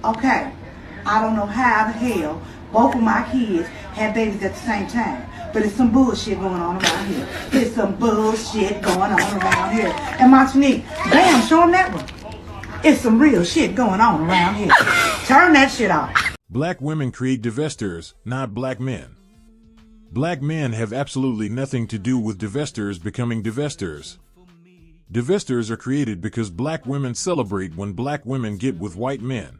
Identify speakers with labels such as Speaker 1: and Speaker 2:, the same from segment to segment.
Speaker 1: Okay, I don't know how the hell both of my kids had babies at the same time. But it's some bullshit going on around here. There's some bullshit going on around here. And Martinique, damn, show them that one. It's some real shit going on around here. Turn that shit off.
Speaker 2: Black women create divestors, not black men. Black men have absolutely nothing to do with divestors becoming divestors. Divestors are created because black women celebrate when black women get with white men.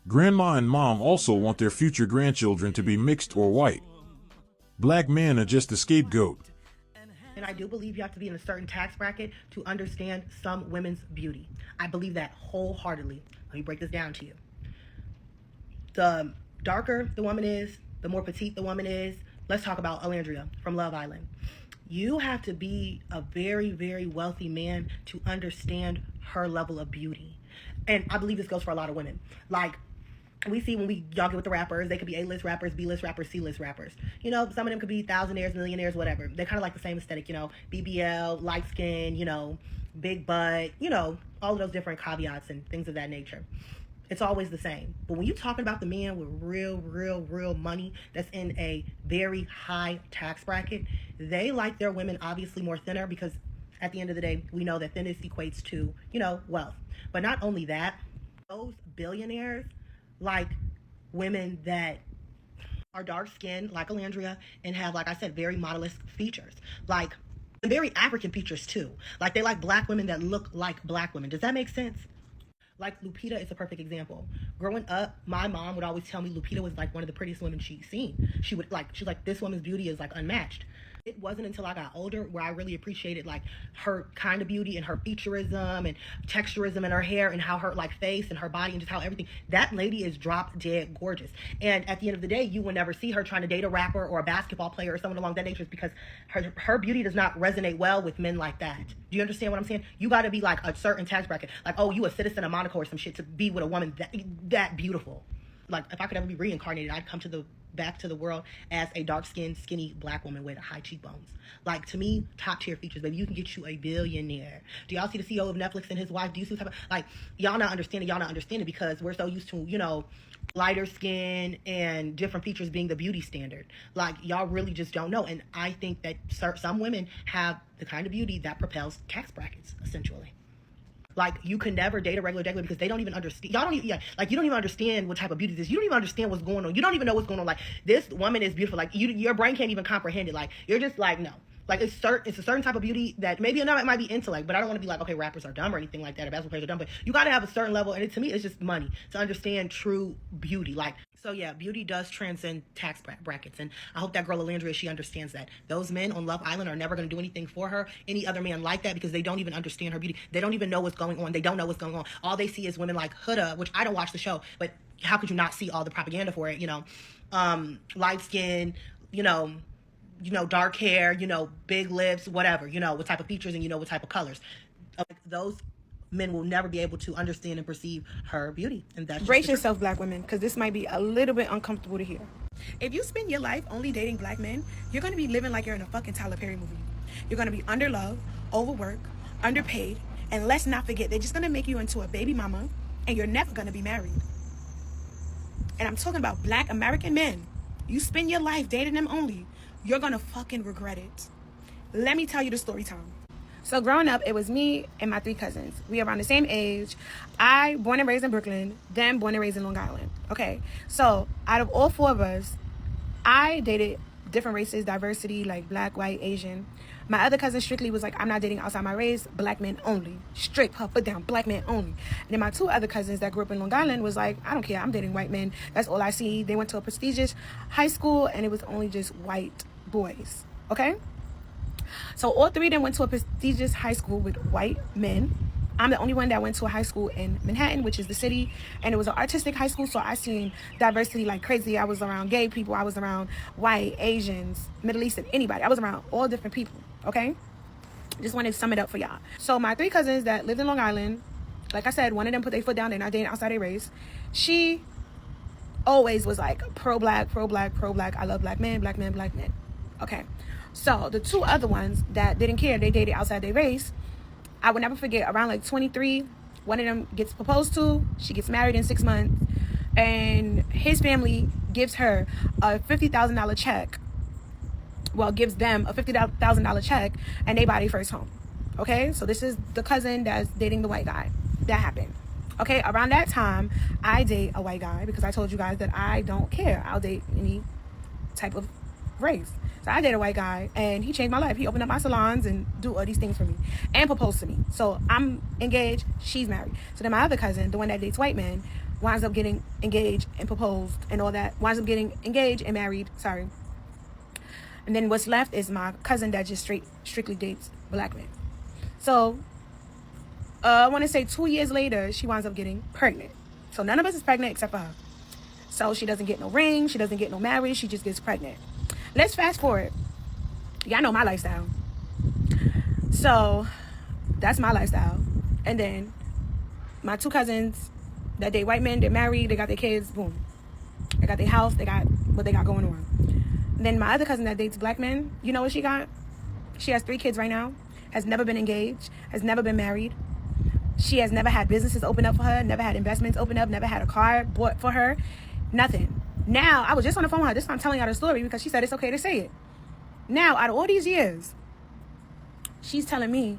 Speaker 2: Grandma and mom also want their future grandchildren to be mixed or white. Black men are just the scapegoat.
Speaker 3: And I do believe you have to be in a certain tax bracket to understand some women's beauty. I believe that wholeheartedly. Let me break this down to you. The darker the woman is, the more petite the woman is. Let's talk about Alandria from Love Island. You have to be a very, very wealthy man to understand her level of beauty. And I believe this goes for a lot of women. Like, we see when y'all get with the rappers, they could be A-list rappers, B-list rappers, C-list rappers. You know, some of them could be thousandaires, millionaires, whatever. They're kind of like the same aesthetic, you know, BBL, light skin, you know, big butt, you know, all of those different caveats and things of that nature. It's always the same. But when you're talking about the man with real money that's in a very high tax bracket, they like their women obviously more thinner because at the end of the day, we know that thinness equates to, you know, wealth. But not only that, those billionaires like women that are dark skinned like Alandria and have, like I said, very modellist features, like very African features too. Like they like black women that look like black women. Does that make sense? Like Lupita is a perfect example. Growing up, my mom would always tell me Lupita was like one of the prettiest women she'd seen. She's like, this woman's beauty is like unmatched. It wasn't until I got older where I really appreciated like her kind of beauty and her featureism and texturism in her hair and how her like face and her body and just how everything. That lady is drop dead gorgeous. And at the end of the day, you will never see her trying to date a rapper or a basketball player or someone along that nature because her beauty does not resonate well with men like that. Do you understand what I'm saying? You got to be like a certain tax bracket. Like, oh, you a citizen of Monaco or some shit to be with a woman that beautiful. Like, if I could ever be reincarnated, I'd come back to the world as a dark-skinned, skinny black woman with high cheekbones. Like, to me, top-tier features, baby. You can get you a billionaire. Do y'all see the CEO of Netflix and his wife? Do you see what type of, like, y'all not understanding because we're so used to, you know, lighter skin and different features being the beauty standard. Like, y'all really just don't know. And I think that some women have the kind of beauty that propels tax brackets, essentially. Like, you can never date a regular because they don't even understand. Y'all don't even, like, you don't even understand what type of beauty this is. You don't even understand what's going on. You don't even know what's going on. Like, this woman is beautiful. Like, your brain can't even comprehend it. Like, you're just like, no. Like, it's a certain type of beauty that maybe it might be intellect, but I don't want to be like, okay, rappers are dumb or anything like that, or basketball players are dumb, but you got to have a certain level, and to me, it's just money to understand true beauty. Like, so yeah, beauty does transcend tax brackets, and I hope that girl Alandria, she understands that. Those men on Love Island are never going to do anything for her, any other man like that, because they don't even understand her beauty. They don't even know what's going on. They don't know what's going on. All they see is women like Huda, which I don't watch the show, but how could you not see all the propaganda for it, you know? Light skin, you know, dark hair, you know, big lips, whatever, you know, what type of features and you know what type of colors. Those men will never be able to understand and perceive her beauty. And that's
Speaker 4: brace yourself, black women, because this might be a little bit uncomfortable to hear.
Speaker 5: If you spend your life only dating black men, you're going to be living like you're in a fucking Tyler Perry movie. You're going to be underloved, overworked, underpaid, and let's not forget, they're just going to make you into a baby mama, and you're never going to be married. And I'm talking about black American men. You spend your life dating them only, you're going to fucking regret it. Let me tell you the story time.
Speaker 4: So growing up, it was me and my 3 cousins. We around the same age. I born and raised in Brooklyn, then born and raised in Long Island. Okay, so out of all 4 of us, I dated different races, diversity, like black, white, Asian. My other cousin strictly was like, I'm not dating outside my race, black men only. Strict, her foot down, black men only. And then my 2 other cousins that grew up in Long Island was like, I don't care, I'm dating white men. That's all I see. They went to a prestigious high school and it was only just white boys, okay? So all 3 of them went to a prestigious high school with white men. I'm the only one that went to a high school in Manhattan, which is the city, and it was an artistic high school, so I seen diversity like crazy. I was around gay people, I was around white, Asians, Middle Eastern, anybody. I was around all different people, okay? Just wanted to sum it up for y'all. So my 3 cousins that lived in Long Island, like I said, one of them put their foot down, they're not dating outside their race. She always was like pro-black, pro-black, pro-black, I love black men, black men, black men, okay? So the 2 other ones that didn't care, they dated outside their race. I would never forget, around like 23, one of them gets proposed to. She gets married in 6 months. and his family gives her a $50,000 check. Well, gives them a $50,000 check, and they buy their first home. Okay, so this is the cousin that's dating the white guy. That happened. Okay, around that time, I date a white guy because I told you guys that I don't care. I'll date any type of race. So I date a white guy, and he changed my life. He opened up my salons and do all these things for me and proposed to me. So I'm engaged, she's married. So then my other cousin, the one that dates white men, winds up getting engaged and proposed and all that. Winds up getting engaged and married. Sorry. And then what's left is my cousin that just strictly dates black men. So I want to say 2 years later, she winds up getting pregnant. So none of us is pregnant except for her. So she doesn't get no ring. She doesn't get no marriage. She just gets pregnant. Let's fast forward. Y'all know my lifestyle. So that's my lifestyle. And then my two cousins that date white men, they're married. They got their kids. Boom. They got their house. They got what they got going on. And then my other cousin that dates black men, you know what she got? She has 3 kids right now. Has never been engaged. Has never been married. She has never had businesses open up for her, never had investments open up, never had a car bought for her, nothing. Now, I was just on the phone with her. This time I'm telling y'all the story because she said it's okay to say it. Now, out of all these years, she's telling me,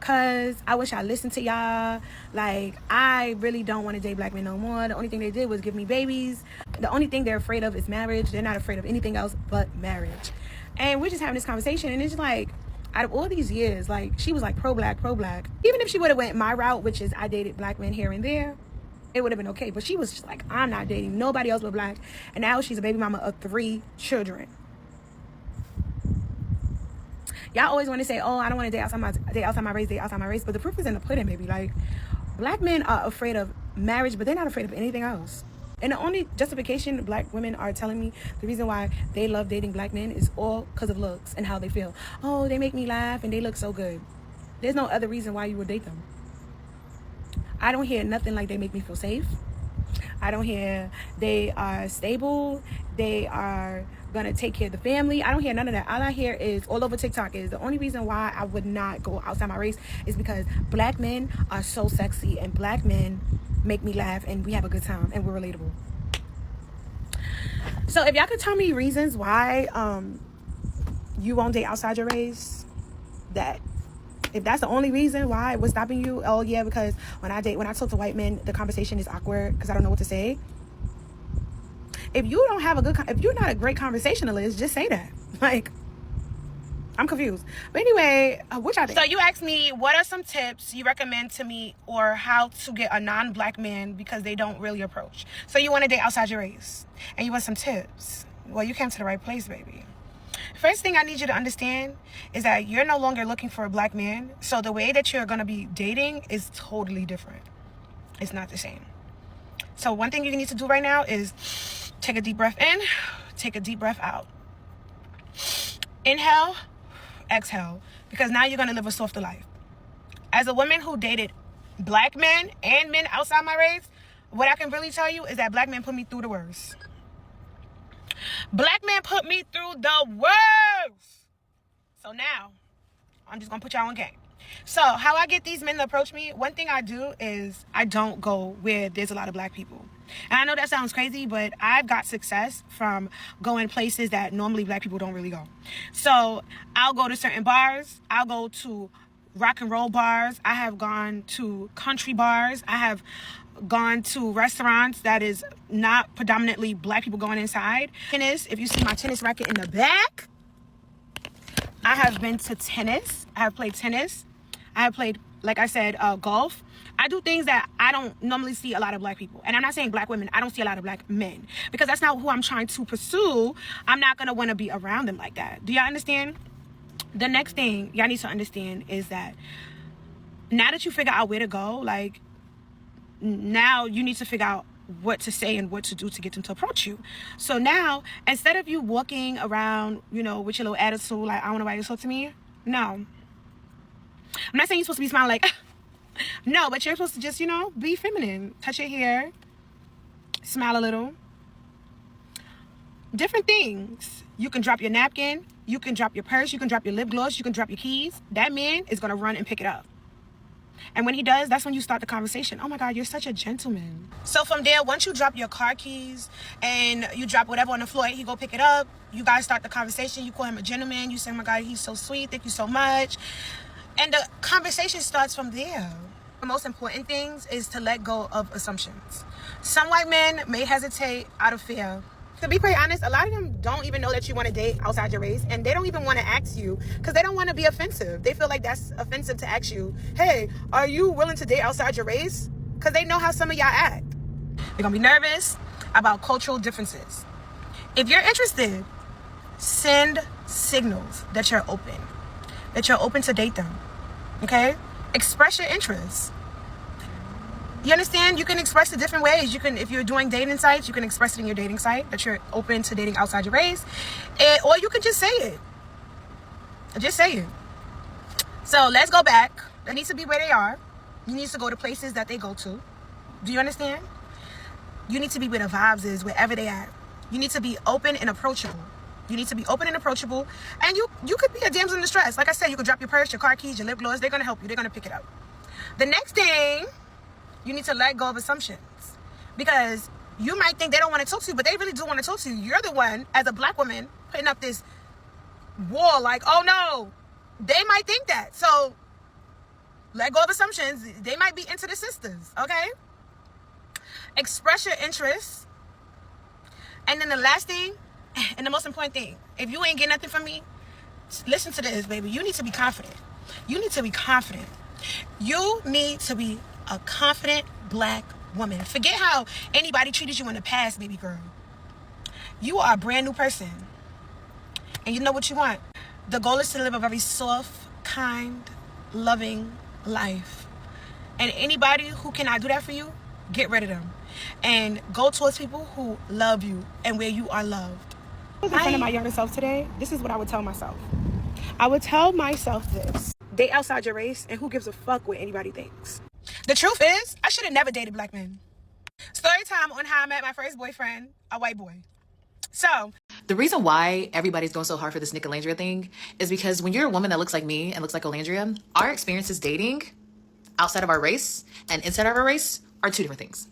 Speaker 4: cause I wish I listened to y'all. Like, I really don't want to date black men no more. The only thing they did was give me babies. The only thing they're afraid of is marriage. They're not afraid of anything else but marriage. And we're just having this conversation, and it's like, out of all these years, like, she was like pro-black. Even if she would have went my route, which is I dated black men here and there, it would have been okay. But she was just like, I'm not dating nobody else but black. And now she's a baby mama of 3 children. Y'all always want to say, oh, I don't want to date outside my race. But the proof is in the pudding, baby. Like, black men are afraid of marriage, but they're not afraid of anything else. And the only justification black women are telling me, the reason why they love dating black men is all because of looks and how they feel. Oh, they make me laugh and they look so good. There's no other reason why you would date them. I don't hear nothing like they make me feel safe. I don't hear they are stable. They are going to take care of the family. I don't hear none of that. All I hear is all over TikTok is the only reason why I would not go outside my race is because black men are so sexy and black men make me laugh and we have a good time and we're relatable. So if y'all could tell me reasons why you won't date outside your race, that if that's the only reason why what's stopping you, oh yeah, because when I talk to white men, the conversation is awkward because I don't know what to say. If you don't have if you're not a great conversationalist, just say that. Like, I'm confused. But anyway, which I think. So you asked me, what are some tips you recommend to me or how to get a non-black man because they don't really approach. So you want to date outside your race and you want some tips. Well, you came to the right place, baby. First thing I need you to understand is that you're no longer looking for a black man. So the way that you're going to be dating is totally different. It's not the same. So one thing you need to do right now is take a deep breath in, take a deep breath out. Inhale, exhale, because now you're going to live a softer life. As a woman who dated black men and men outside my race, what I can really tell you is that black men put me through the worst. Black men put me through the worst. So now, I'm just going to put y'all on game. So, how I get these men to approach me, one thing I do is I don't go where there's a lot of black people. And I know that sounds crazy, but I've got success from going places that normally black people don't really go. So, I'll go to certain bars. I'll go to rock and roll bars. I have gone to country bars. I have gone to restaurants that is not predominantly black people going inside. Tennis, if you see my tennis racket in the back, I have been to tennis. I have played tennis. I have played, like I said, golf. I do things that I don't normally see a lot of black people. And I'm not saying black women. I don't see a lot of black men. Because that's not who I'm trying to pursue. I'm not going to want to be around them like that. Do y'all understand? The next thing y'all need to understand is that now that you figure out where to go, like, now you need to figure out what to say and what to do to get them to approach you. So now, instead of you walking around, you know, with your little attitude, like, I don't want nobody to talk to me. No. I'm not saying you're supposed to be smiling like, no, but you're supposed to just, you know, be feminine. Touch your hair. Smile a little. Different things. You can drop your napkin. You can drop your purse. You can drop your lip gloss. You can drop your keys. That man is going to run and pick it up.
Speaker 5: And when he does, that's when you start the conversation. Oh my God, you're such a gentleman. So from there, once you drop your car keys and you drop whatever on the floor, he go pick it up. You guys start the conversation. You call him a gentleman. You say, oh my God, he's so sweet. Thank you so much. And the conversation starts from there. The most important things is to let go of assumptions. Some white men may hesitate out of fear. To be quite honest, a lot of them don't even know that you want to date outside your race, and they don't even want to ask you because they don't want to be offensive. They feel like that's offensive to ask you, hey, are you willing to date outside your race? Because they know how some of y'all act. They're going to be nervous about cultural differences. If you're interested, send signals that you're open to date them, okay? Express your interest. You understand? You can express it different ways. You can, if you're doing dating sites, you can express it in your dating site that you're open to dating outside your race. Or you can just say it. Just say it. So let's go back. They need to be where they are. You need to go to places that they go to. Do you understand? You need to be where the vibes is, wherever they at. You need to be open and approachable. You need to be open and approachable. And you could be a damsel in distress. Like I said, you could drop your purse, your car keys, your lip gloss. They're going to help you. They're going to pick it up. The next thing, you need to let go of assumptions, because you might think they don't want to talk to you, but they really do want to talk to you. You're the one, as a black woman, putting up this wall like, oh no, they might think that. So let go of assumptions. They might be into the sisters, okay? Express your interests. And then the last thing, and the most important thing, if you ain't getting nothing from me, listen to this, baby. You need to be confident. You need to be confident. You need to be a confident black woman. Forget how anybody treated you in the past, baby girl. You are a brand new person. And you know what you want. The goal is to live a very soft, kind, loving life. And anybody who cannot do that for you, get rid of them. And go towards people who love you and where you are loved.
Speaker 4: In front of my younger self today, this is what I would tell myself. I would tell myself this. Date outside your race, and who gives a fuck what anybody thinks.
Speaker 5: The truth is, I should have never dated black men. Story time on how I met my first boyfriend, a white boy. So,
Speaker 6: the reason why everybody's going so hard for this Nicolandria thing is because when you're a woman that looks like me and looks like Olandria, our experiences dating outside of our race and inside of our race are two different things.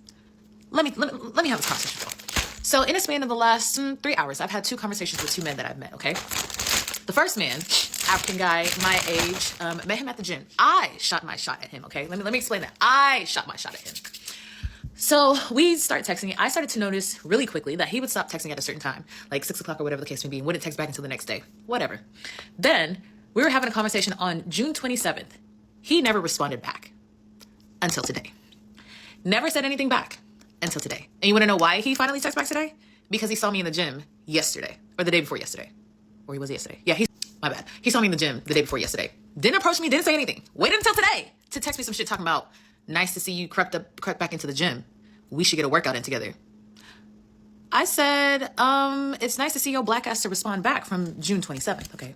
Speaker 6: Let me have this conversation with you. So in a span of the last 3 hours, I've had 2 conversations with 2 men that I've met, okay? The first man, African guy, my age, met him at the gym. I shot my shot at him, okay? Let me explain that. I shot my shot at him. So we start texting. I started to notice really quickly that he would stop texting at a certain time, like 6 o'clock or whatever the case may be, and wouldn't text back until the next day, whatever. Then we were having a conversation on June 27th. He never responded back until today. Never said anything back until today. And you want to know why he finally texted back today? Because he saw me in the gym yesterday, or the day before yesterday. Or he was yesterday. Yeah, my bad. He saw me in the gym the day before yesterday. Didn't approach me, didn't say anything. Waited until today to text me some shit talking about, nice to see you crept back into the gym. We should get a workout in together. I said, it's nice to see your black ass to respond back from June 27th, okay?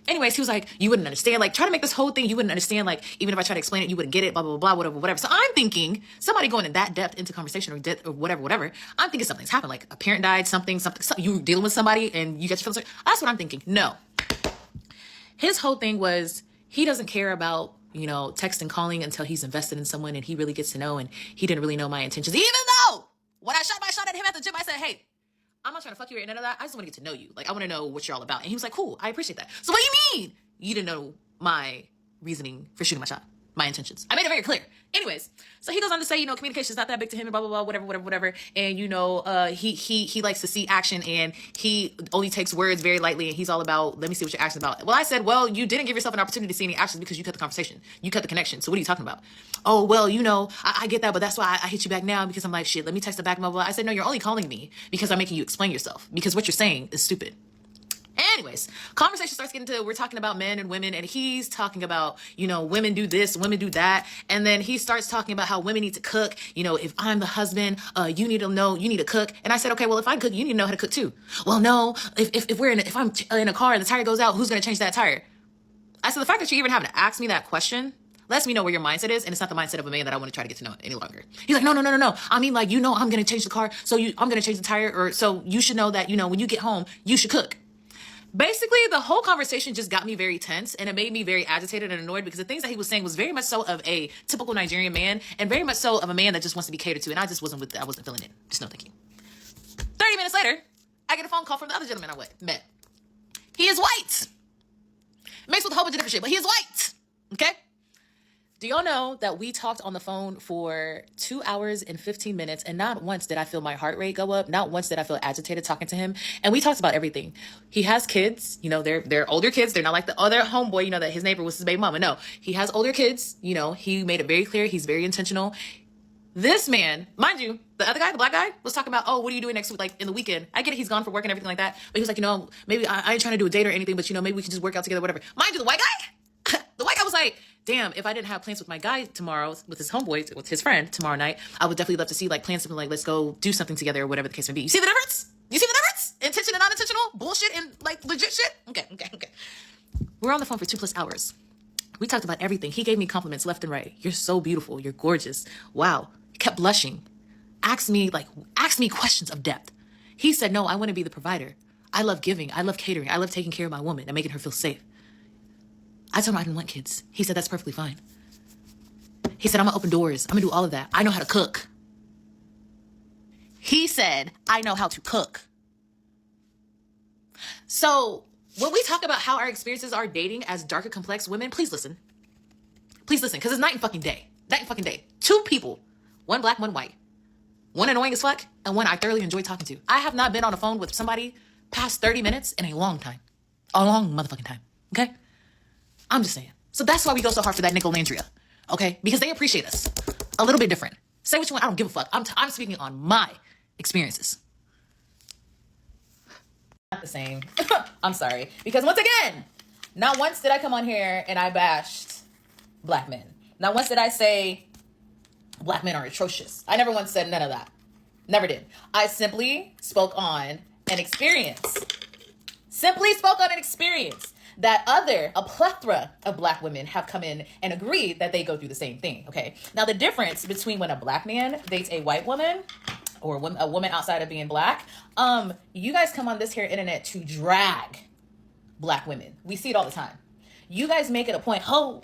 Speaker 6: Anyways, he was like, you wouldn't understand. Like, try to make this whole thing, you wouldn't understand. Like, even if I try to explain it, you wouldn't get it, blah, blah, blah, whatever. So I'm thinking, somebody going in that depth into conversation or whatever, I'm thinking something's happened. Like, a parent died, something, you dealing with somebody and you get your feelings. That's what I'm thinking. No. His whole thing was, he doesn't care about, text and calling until he's invested in someone and he really gets to know, and he didn't really know my intentions. Even though, when I shot my shot at him at the gym, I said, hey, I'm not trying to fuck you or none of that. I just want to get to know you. Like, I want to know what you're all about. And he was like, cool, I appreciate that. So what do you mean you didn't know my reasoning for shooting my shot? My intentions. I made it very clear. Anyways, so he goes on to say, communication is not that big to him and blah, blah, blah, whatever. And, he likes to see action and he only takes words very lightly and he's all about, let me see what your action's about. Well, I said, well, you didn't give yourself an opportunity to see any actions because you cut the conversation. You cut the connection. So what are you talking about? Oh, well, I get that, but that's why I hit you back now because I'm like, shit, let me text it back, blah, blah. I said, no, you're only calling me because I'm making you explain yourself because what you're saying is stupid. Anyways, conversation starts getting to, we're talking about men and women, and he's talking about, women do this, women do that. And then he starts talking about how women need to cook. If I'm the husband, you need to know, you need to cook. And I said, okay, well, if I cook, you need to know how to cook too. Well, no, if I'm in a car and the tire goes out, who's going to change that tire? I said, the fact that you even having to ask me that question lets me know where your mindset is, and it's not the mindset of a man that I want to try to get to know any longer. He's like, no. I mean, like, I'm going to change the car, so I'm going to change the tire, or so you should know that, when you get home, you should cook. Basically, the whole conversation just got me very tense, and it made me very agitated and annoyed because the things that he was saying was very much so of a typical Nigerian man and very much so of a man that just wants to be catered to, and I just wasn't with it. I wasn't feeling it. Just no thank you. 30 minutes later, I get a phone call from the other gentleman I met. He is white. Mixed with a whole bunch of different shit, but he is white. Okay? Do y'all know that we talked on the phone for 2 hours and 15 minutes, and not once did I feel my heart rate go up. Not once did I feel agitated talking to him. And we talked about everything. He has kids, you know, they're older kids. They're not like the other homeboy, you know, that his neighbor was his baby mama. No, he has older kids. You know, he made it very clear. He's very intentional. This man, mind you, the other guy, the black guy, was talking about, oh, what are you doing next week, like in the weekend? I get it, he's gone for work and everything like that. But he was like, you know, maybe I ain't trying to do a date or anything, but you know, maybe we can just work out together, whatever. Mind you, the white guy, the white guy was like, damn, if I didn't have plans with my guy tomorrow, with his homeboy, with his friend tomorrow night, I would definitely love to see, like, plan something, like, let's go do something together or whatever the case may be. You see the difference? You see the difference? Intention and unintentional bullshit and, like, legit shit? Okay. We're on the phone for 2+ hours. We talked about everything. He gave me compliments left and right. You're so beautiful. You're gorgeous. Wow. He kept blushing. Asked me questions of depth. He said, no, I want to be the provider. I love giving. I love catering. I love taking care of my woman and making her feel safe. I told him I didn't want kids. He said, that's perfectly fine. He said, I'm gonna open doors. I'm gonna do all of that. I know how to cook. He said, I know how to cook. So when we talk about how our experiences are dating as darker, complex women, please listen. Please listen, because it's night and fucking day. Night and fucking day. 2 people, one black, one white. One annoying as fuck, and one I thoroughly enjoy talking to. I have not been on the phone with somebody past 30 minutes in a long time. A long motherfucking time, okay? I'm just saying. So that's why we go so hard for that Nicolandria, okay? Because they appreciate us a little bit different. Say what you want, I don't give a fuck. I'm speaking on my experiences. Not the same. I'm sorry. Because once again, not once did I come on here and I bashed black men. Not once did I say black men are atrocious. I never once said none of that. Never did. I simply spoke on an experience. That a plethora of black women have come in and agreed that they go through the same thing, okay? Now, the difference between when a black man dates a white woman or a woman outside of being black, you guys come on this here internet to drag black women. We see it all the time. You guys make it a point, oh,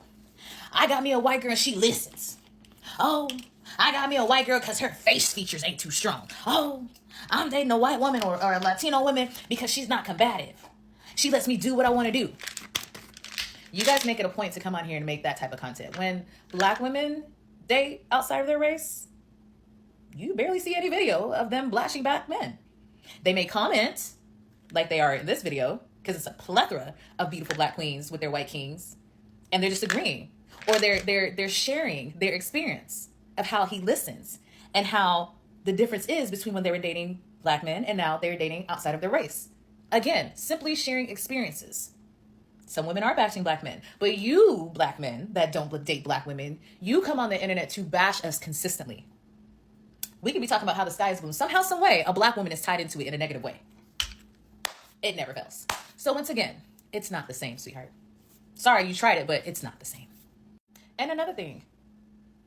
Speaker 6: I got me a white girl and she listens. Oh, I got me a white girl because her face features ain't too strong. Oh, I'm dating a white woman or a Latino woman because she's not combative. She lets me do what I want to do. You guys make it a point to come on here and make that type of content. When black women date outside of their race, you barely see any video of them bashing black men. They may comment like they are in this video because it's a plethora of beautiful black queens with their white kings, and they're just agreeing, or they're sharing their experience of how he listens and how the difference is between when they were dating black men and now they're dating outside of their race. Again, simply sharing experiences. Some women are bashing black men, but you black men that don't date black women, you come on the internet to bash us consistently. We can be talking about how the sky is blue. Somehow, some way, a black woman is tied into it in a negative way. It never fails. So once again, it's not the same, sweetheart. Sorry you tried it, but it's not the same. And another thing,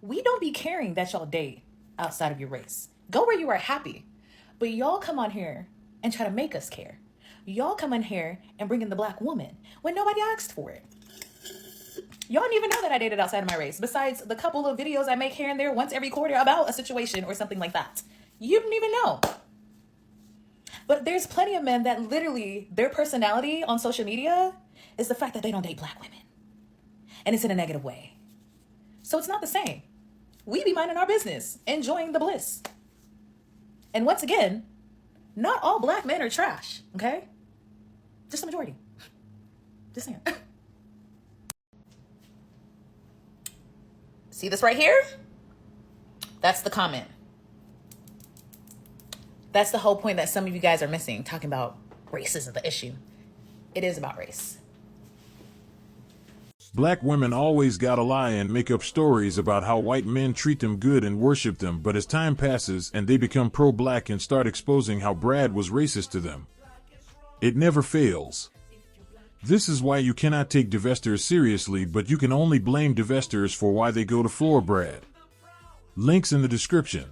Speaker 6: we don't be caring that y'all date outside of your race. Go where you are happy. But y'all come on here and try to make us care. Y'all come in here and bring in the black woman when nobody asked for it. Y'all don't even know that I dated outside of my race, besides the couple of videos I make here and there once every quarter about a situation or something like that. You don't even know. But there's plenty of men that literally, their personality on social media is the fact that they don't date black women. And it's in a negative way. So it's not the same. We be minding our business, enjoying the bliss. And once again, not all black men are trash, okay? Just the majority. Just saying. See this right here? That's the comment. That's the whole point that some of you guys are missing, talking about race isn't the issue. It is about race.
Speaker 2: Black women always gotta lie and make up stories about how white men treat them good and worship them, but as time passes and they become pro-black and start exposing how Brad was racist to them, it never fails. This is why you cannot take divestors seriously, but you can only blame divestors for why they go to floor Brad. Links in the description.